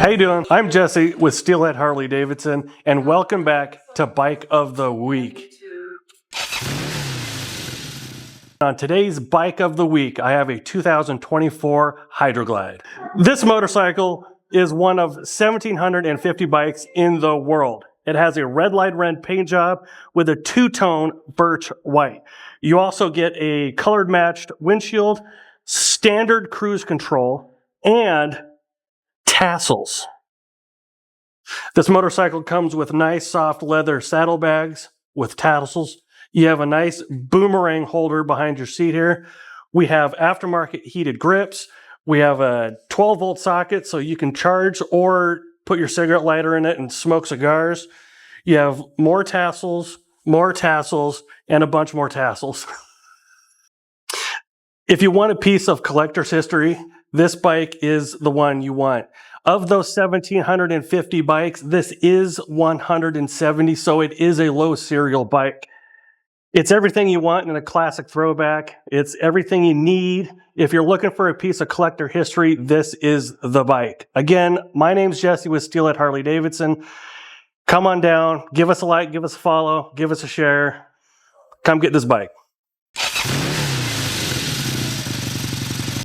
How you doing? I'm Jesse with Steelhead Harley-Davidson, and welcome back to Bike of the Week. On today's Bike of the Week, I have a 2024 Hydra-Glide. This motorcycle is one of 1,750 bikes in the world. It has a Redline red paint job with a two-tone Birch white. You also get a colored matched windshield, standard cruise control, and tassels. This motorcycle comes with nice soft leather saddlebags with tassels. You have a nice boomerang holder behind your seat here. We have aftermarket heated grips. We have a 12-volt socket so you can charge or put your cigarette lighter in it and smoke cigars. You have more tassels, and a bunch more tassels. If you want a piece of collector's history, this bike is the one you want. Of those 1,750 bikes, this is 170, so it is a low serial bike. It's everything you want in a classic throwback. It's everything you need. If you're looking for a piece of collector history, this is the bike. Again, my name's Jesse with Steelhead Harley-Davidson. Come on down, give us a like, give us a follow, give us a share. Come get this bike.